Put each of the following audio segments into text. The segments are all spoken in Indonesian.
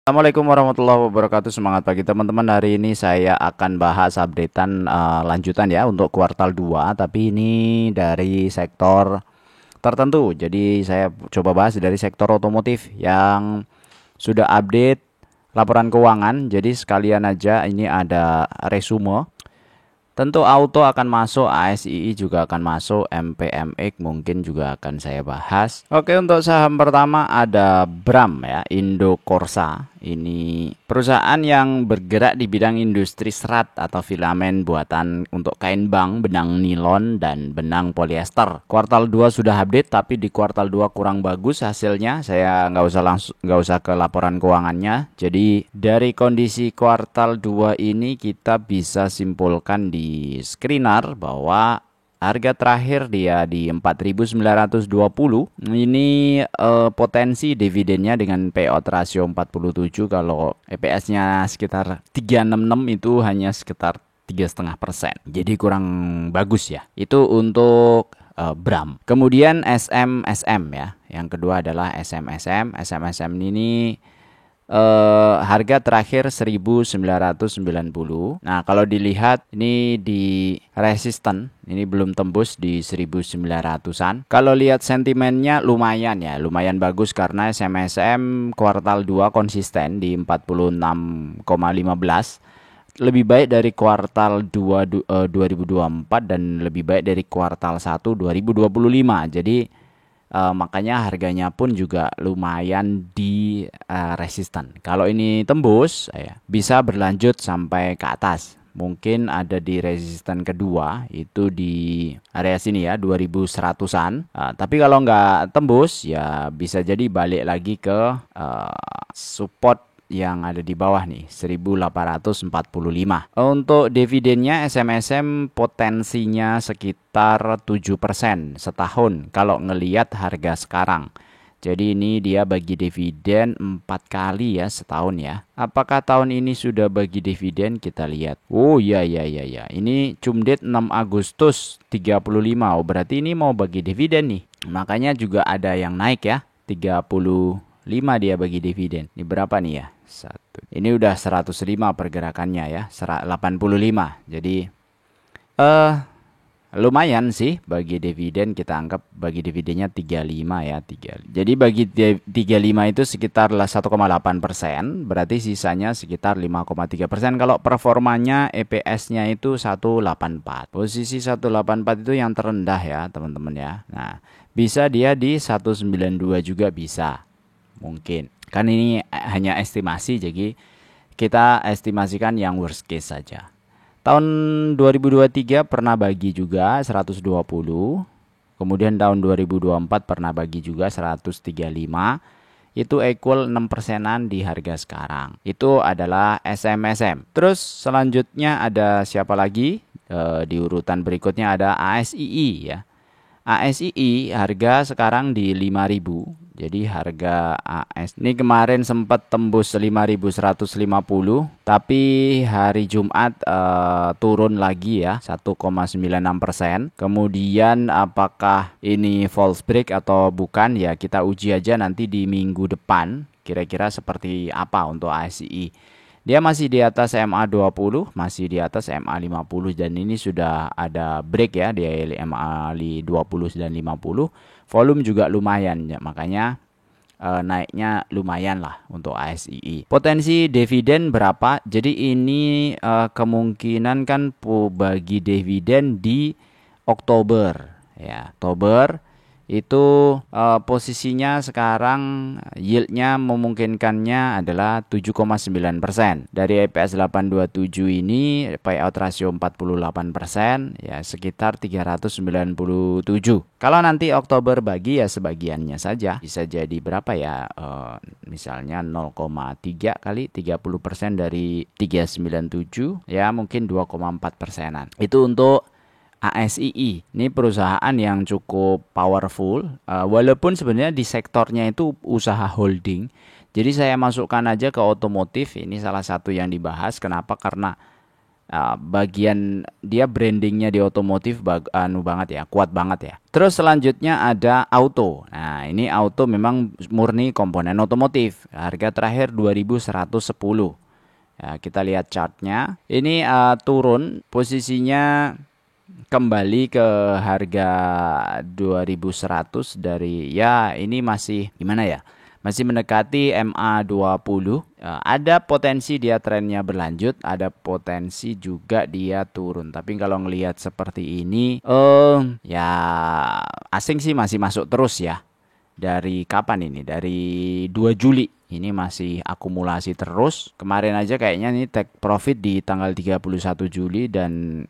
Assalamualaikum warahmatullahi wabarakatuh. Semangat pagi teman-teman. Hari ini saya akan bahas updatean lanjutan ya untuk kuartal 2, tapi ini dari sektor tertentu. Jadi saya coba bahas dari sektor otomotif yang sudah update laporan keuangan. Jadi sekalian aja ini ada resume. Tentu auto akan masuk, ASII juga akan masuk, MPMX mungkin juga akan saya bahas. Oke, untuk saham pertama ada Bram ya, Indo Corsa. Ini perusahaan yang bergerak di bidang industri serat atau filamen buatan untuk kain bang, benang nilon, dan benang polyester. Kuartal 2 sudah update, tapi di kuartal 2 kurang bagus hasilnya. Saya nggak usah ke laporan keuangannya. Jadi dari kondisi kuartal 2 ini kita bisa simpulkan di screener bahwa harga terakhir dia di 4.920. Ini potensi dividennya dengan payout ratio 47. Kalau EPS-nya sekitar 366 itu hanya sekitar 3,5%. Jadi kurang bagus ya. Itu untuk Bram. Kemudian SMSM ya. Yang kedua adalah SMSM. SMSM ini harga terakhir 1990. Nah, kalau dilihat ini di resisten, ini belum tembus di 1900-an. Kalau lihat sentimennya lumayan ya, lumayan bagus karena SMSM kuartal 2 konsisten di 46,15. Lebih baik dari kuartal 2 2024 dan lebih baik dari kuartal 1 2025. Jadi makanya harganya pun juga lumayan di resisten. Kalau ini tembus ya, bisa berlanjut sampai ke atas. Mungkin ada di resisten kedua itu di area sini ya, 2100-an. Tapi kalau nggak tembus ya bisa jadi balik lagi ke support yang ada di bawah nih, 1845. Untuk dividennya SMSM potensinya sekitar 7% setahun kalau ngelihat harga sekarang. Jadi ini dia bagi dividen 4 kali ya setahun ya. Apakah tahun ini sudah bagi dividen? Kita lihat. Oh iya. Ini cumdate 6 Agustus 35. Oh, berarti ini mau bagi dividen nih. Makanya juga ada yang naik ya. 35 dia bagi dividen. Ini berapa nih ya? Ini udah 105 pergerakannya ya, 85. Jadi lumayan sih bagi dividen, kita anggap bagi dividennya 35 ya, 3. Jadi bagi 35 itu sekitar 1,8%, berarti sisanya sekitar 5,3%. Kalau performanya EPS-nya itu 184. Posisi 184 itu yang terendah ya, teman-teman ya. Nah, bisa dia di 192 juga bisa. Mungkin. Kan ini hanya estimasi, jadi kita estimasikan yang worst case saja. Tahun 2023 pernah bagi juga 120. Kemudian tahun 2024 pernah bagi juga 135. Itu equal 6%-an di harga sekarang. Itu adalah SMSM. Terus selanjutnya ada siapa lagi? Di urutan berikutnya ada ASII ya. ASII harga sekarang di 5.000. Jadi harga AS ini kemarin sempat tembus 5.150, tapi hari Jumat turun lagi ya 1,96%. Kemudian apakah ini false break atau bukan ya, kita uji aja nanti di minggu depan kira-kira seperti apa untuk ASII. Dia masih di atas MA20, masih di atas MA50, dan ini sudah ada break ya di MA20 dan 50. Volume juga lumayan ya, makanya naiknya lumayan lah untuk ASII. Potensi dividen berapa? Jadi ini kemungkinan kan bagi dividen di Oktober ya. Oktober itu posisinya sekarang yieldnya memungkinkannya adalah 7,9%. Dari EPS 827 ini payout ratio 48% ya, sekitar 397. Kalau nanti Oktober bagi ya sebagiannya saja, bisa jadi berapa ya, misalnya 0,3 kali 30% dari 397 ya, mungkin 2,4%-an. Itu untuk ASII. Ini perusahaan yang cukup powerful, walaupun sebenarnya di sektornya itu usaha holding. Jadi saya masukkan aja ke otomotif, ini salah satu yang dibahas. Kenapa? Karena bagian dia brandingnya di otomotif banget ya, kuat banget ya. Terus selanjutnya ada auto. Nah, ini auto memang murni komponen otomotif. Harga terakhir 2110. Ya, kita lihat chartnya. Ini turun posisinya kembali ke harga 2100 dari ya ini masih gimana ya? Masih mendekati MA20. Ada potensi dia trennya berlanjut, ada potensi juga dia turun. Tapi kalau ngelihat seperti ini, ya asing sih masih masuk terus ya. Dari kapan ini? Dari 2 Juli. Ini masih akumulasi terus. Kemarin aja kayaknya ini take profit di tanggal 31 Juli dan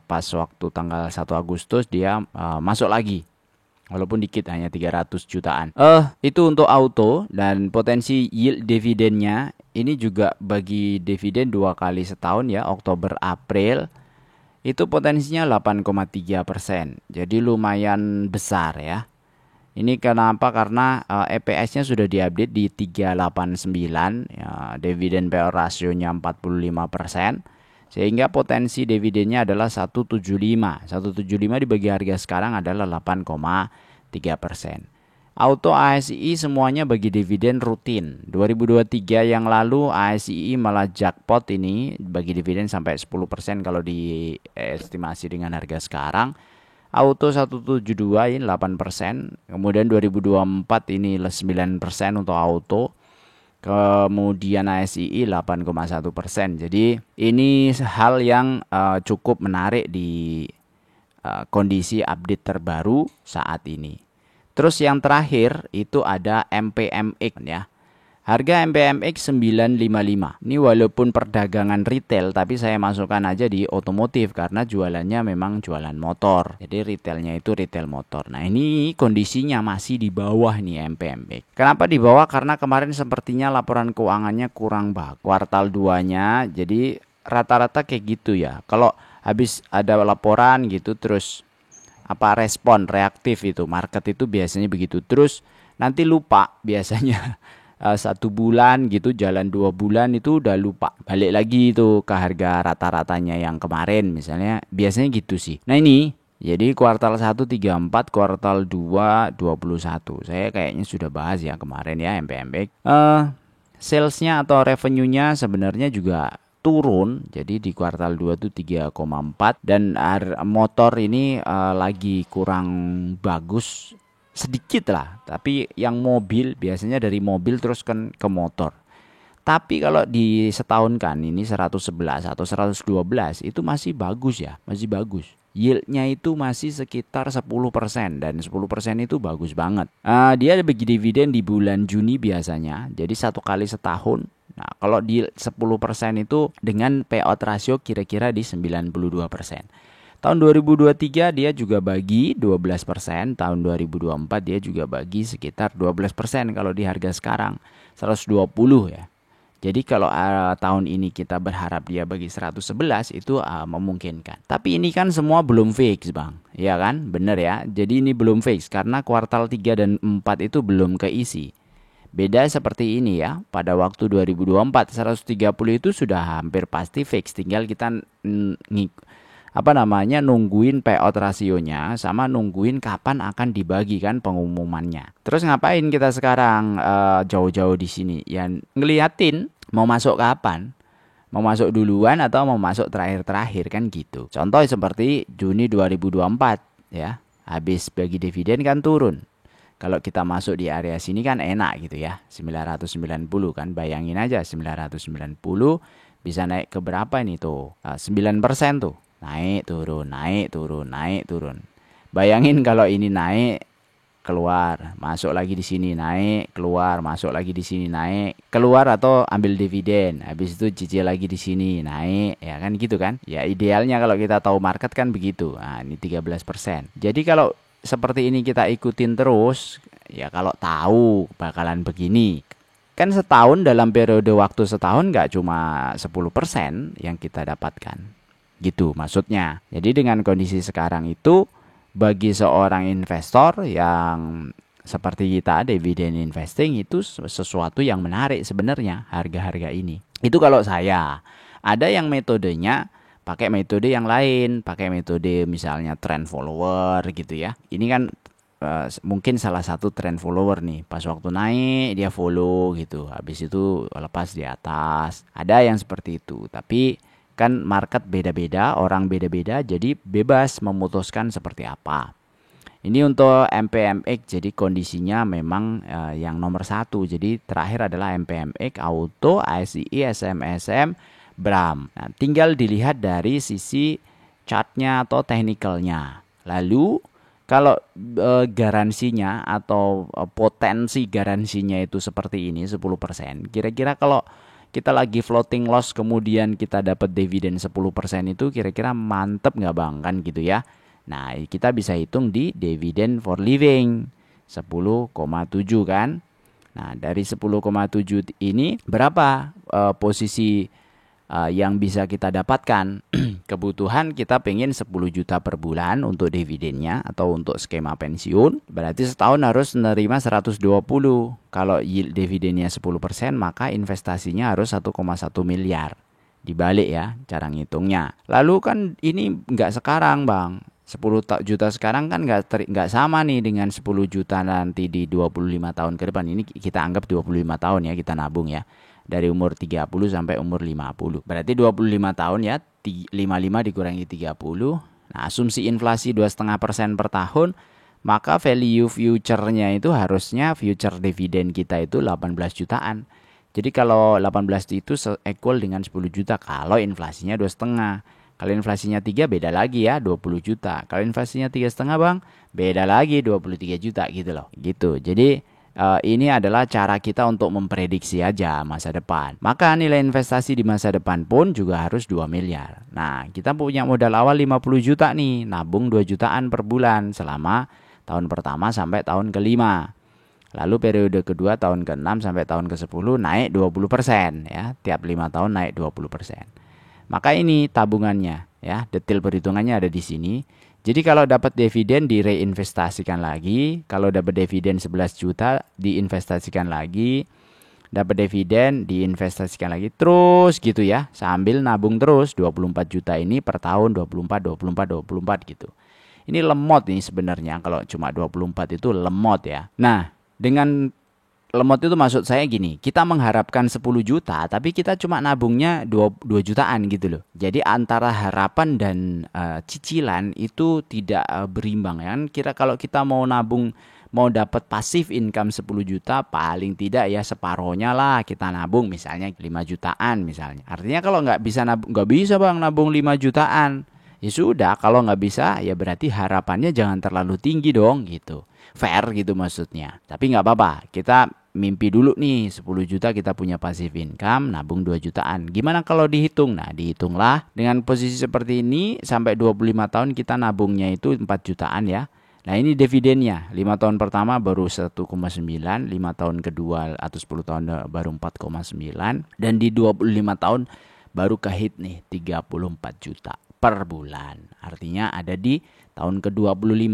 pas waktu tanggal 1 Agustus dia masuk lagi. Walaupun dikit hanya 300 jutaan. Itu untuk auto dan potensi yield dividennya ini juga bagi dividen 2 kali setahun ya, Oktober April. Itu potensinya 8,3%. Jadi lumayan besar ya. Ini kenapa? Karena EPS-nya sudah diupdate di 389, ya, dividen payout rasionya 45%. Sehingga potensi dividennya adalah 175. 175 dibagi harga sekarang adalah 8,3%. Auto ASI semuanya bagi dividen rutin. 2023 yang lalu ASI malah jackpot ini bagi dividen sampai 10% kalau diestimasi dengan harga sekarang. Auto 172 ini 8%. Kemudian 2024 ini 9% untuk auto. Kemudian ASI 8,1%. Jadi ini hal yang cukup menarik di kondisi update terbaru saat ini. Terus yang terakhir itu ada MPMX ya. Harga MPMX 955. Ini walaupun perdagangan retail tapi saya masukkan aja di otomotif karena jualannya memang jualan motor. Jadi retailnya itu retail motor. Nah, ini kondisinya masih di bawah nih MPMX. Kenapa di bawah? Karena kemarin sepertinya laporan keuangannya kurang bagus. Kuartal 2-nya jadi rata-rata kayak gitu ya. Kalau habis ada laporan gitu terus respon reaktif itu market itu biasanya begitu. Terus nanti lupa biasanya 1 bulan gitu, jalan 2 bulan itu udah lupa, balik lagi itu ke harga rata-ratanya yang kemarin misalnya, biasanya gitu sih. Nah ini jadi kuartal 1 34, kuartal 2 21. Saya kayaknya sudah bahas ya kemarin ya MPMX. Salesnya atau revenue-nya sebenarnya juga turun. Jadi di kuartal 2 tuh 3,4 dan motor ini lagi kurang bagus sedikit lah, tapi yang mobil biasanya dari mobil terus kan ke motor. Tapi kalau di setahun kan ini 111 atau 112 itu masih bagus ya, masih bagus. Yieldnya itu masih sekitar 10% dan 10% itu bagus banget. Dia bagi dividen di bulan Juni biasanya, jadi 1 kali setahun. Nah, kalau di 10% itu dengan payout rasio kira-kira di 92%. Tahun 2023 dia juga bagi 12%, tahun 2024 dia juga bagi sekitar 12% kalau di harga sekarang 120 ya. Jadi kalau tahun ini kita berharap dia bagi 111 itu memungkinkan. Tapi ini kan semua belum fix, Bang. Iya kan? Bener ya. Jadi ini belum fix karena kuartal 3 dan 4 itu belum keisi. Beda seperti ini ya. Pada waktu 2024 130 itu sudah hampir pasti fix, tinggal kita nungguin payout rasionya sama nungguin kapan akan dibagikan pengumumannya. Terus ngapain kita sekarang jauh-jauh di sini? Ya ngeliatin mau masuk kapan, mau masuk duluan atau mau masuk terakhir-terakhir kan gitu. Contoh seperti Juni 2024 ya, habis bagi dividen kan turun. Kalau kita masuk di area sini kan enak gitu ya, 990 kan, bayangin aja 990 bisa naik ke berapa ini tuh, 9% tuh. Naik turun, naik turun, naik turun. Bayangin kalau ini naik, keluar, masuk lagi di sini, naik, keluar, masuk lagi di sini, naik, keluar atau ambil dividen. Habis itu cicil lagi di sini, naik, ya kan gitu kan? Ya idealnya kalau kita tahu market kan begitu. Nah, ini 13%. Jadi kalau seperti ini kita ikutin terus, ya kalau tahu bakalan begini. Kan setahun dalam periode waktu setahun nggak cuma 10% yang kita dapatkan. Gitu maksudnya. Jadi dengan kondisi sekarang itu bagi seorang investor yang seperti kita, dividend investing itu sesuatu yang menarik sebenarnya harga-harga ini. Itu kalau saya. Ada yang metodenya pakai metode yang lain, pakai metode misalnya trend follower gitu ya. Ini kan mungkin salah satu trend follower nih, pas waktu naik dia follow gitu, habis itu lepas di atas. Ada yang seperti itu, tapi kan market beda-beda, orang beda-beda, jadi bebas memutuskan seperti apa. Ini untuk MPMX, jadi kondisinya memang yang nomor satu. Jadi terakhir adalah MPMX, Auto, ASI, SMSM, BRAM. Nah, tinggal dilihat dari sisi chartnya atau technicalnya. Lalu kalau garansinya atau potensi garansinya itu seperti ini 10%. Kira-kira kalau kita lagi floating loss kemudian kita dapat dividen 10% itu kira-kira mantep nggak bang? Kan gitu ya. Nah, kita bisa hitung di dividend for living 10,7 kan. Nah, dari 10,7 ini berapa posisi yang bisa kita dapatkan? Kebutuhan kita pengen 10 juta per bulan untuk dividennya atau untuk skema pensiun. Berarti setahun harus menerima 120. Kalau yield dividennya 10%, maka investasinya harus 1,1 miliar. Dibalik ya cara ngitungnya. Lalu kan ini nggak sekarang bang. 10 juta sekarang kan nggak sama nih dengan 10 juta nanti di 25 tahun ke depan. Ini kita anggap 25 tahun ya kita nabung ya. Dari umur 30 sampai umur 50. Berarti 25 tahun ya, 55 dikurangi 30. Nah, asumsi inflasi 2,5% per tahun, maka value future-nya itu harusnya future dividend kita itu 18 jutaan. Jadi kalau 18 itu equal dengan 10 juta kalau inflasinya 2,5. Kalau inflasinya 3 beda lagi ya 20 juta. Kalau inflasinya 3,5 bang beda lagi 23 juta gitu loh. Gitu. Jadi ini adalah cara kita untuk memprediksi aja masa depan. Maka nilai investasi di masa depan pun juga harus 2 miliar. Nah kita punya modal awal 50 juta nih. Nabung 2 jutaan per bulan selama tahun pertama sampai tahun kelima. Lalu periode kedua tahun ke-6 sampai tahun ke-10 naik 20% ya. Tiap 5 tahun naik 20%. Maka ini tabungannya ya, detail perhitungannya ada di sini. Jadi kalau dapat dividen direinvestasikan lagi, kalau dapat dividen 11 juta diinvestasikan lagi, dapat dividen diinvestasikan lagi terus gitu ya, sambil nabung terus 24 juta ini per tahun 24 gitu. Ini lemot nih sebenarnya kalau cuma 24 itu lemot ya. Nah, dengan lemot itu maksud saya gini, kita mengharapkan 10 juta tapi kita cuma nabungnya 2 jutaan gitu loh. Jadi antara harapan dan cicilan itu tidak berimbang ya. Kira kalau kita mau nabung, mau dapat pasif income 10 juta paling tidak ya separohnya lah kita nabung misalnya 5 jutaan misalnya. Artinya kalau nggak bisa nggak bisa bang nabung 5 jutaan. Ya sudah, kalau nggak bisa ya berarti harapannya jangan terlalu tinggi dong gitu. Fair gitu maksudnya. Tapi nggak apa-apa, kita mimpi dulu nih 10 juta kita punya passive income, nabung 2 jutaan. Gimana kalau dihitung? Nah dihitunglah dengan posisi seperti ini sampai 25 tahun kita nabungnya itu 4 jutaan ya. Nah ini dividennya, 5 tahun pertama baru 1,9, 5 tahun kedua atau 10 tahun baru 4,9. Dan di 25 tahun baru kehit nih 34 juta per bulan. Artinya ada di tahun ke-25,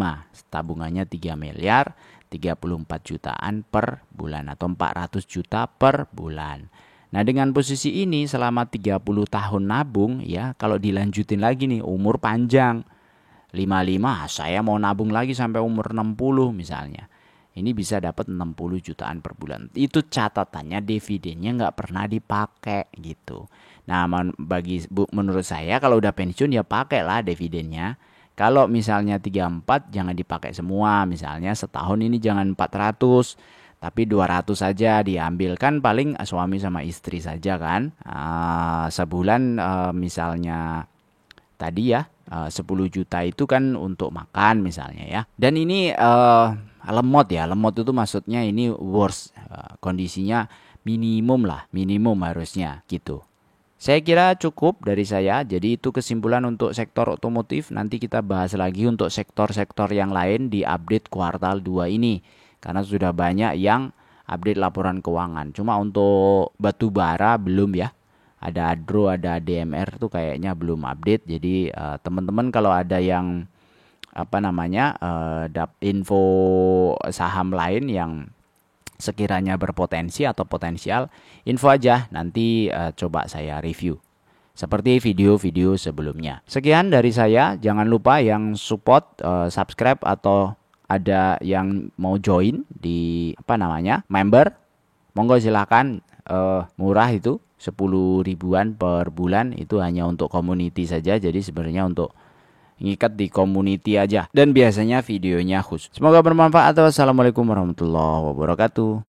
tabungannya 3 miliar, 34 jutaan per bulan atau 400 juta per bulan. Nah dengan posisi ini selama 30 tahun nabung ya, kalau dilanjutin lagi nih umur panjang 55, saya mau nabung lagi sampai umur 60 misalnya. Ini bisa dapat 60 jutaan per bulan. Itu catatannya dividennya nggak pernah dipakai gitu. Nah menurut saya kalau udah pensiun ya pakailah dividennya. Kalau misalnya 34 jangan dipakai semua, misalnya setahun ini jangan 400 tapi 200 saja diambil, kan paling suami sama istri saja kan. Sebulan misalnya tadi ya 10 juta itu kan untuk makan misalnya ya. Dan ini lemot ya, lemot itu maksudnya ini worst, kondisinya minimum lah, minimum harusnya gitu. Saya kira cukup dari saya. Jadi itu kesimpulan untuk sektor otomotif. Nanti kita bahas lagi untuk sektor-sektor yang lain di update kuartal 2 ini. Karena sudah banyak yang update laporan keuangan. Cuma untuk batu bara belum ya. Ada Adro, ada DMR tuh kayaknya belum update. Jadi teman-teman kalau ada yang info saham lain yang sekiranya berpotensi atau potensial, info aja nanti coba saya review. seperti video-video sebelumnya. Sekian dari saya, jangan lupa yang support, subscribe atau ada yang mau join di member, monggo silakan, murah itu 10 ribuan per bulan, itu hanya untuk community saja, jadi sebenarnya untuk ngikat di community aja, dan biasanya videonya khusus. Semoga bermanfaat. Wassalamualaikum warahmatullahi wabarakatuh.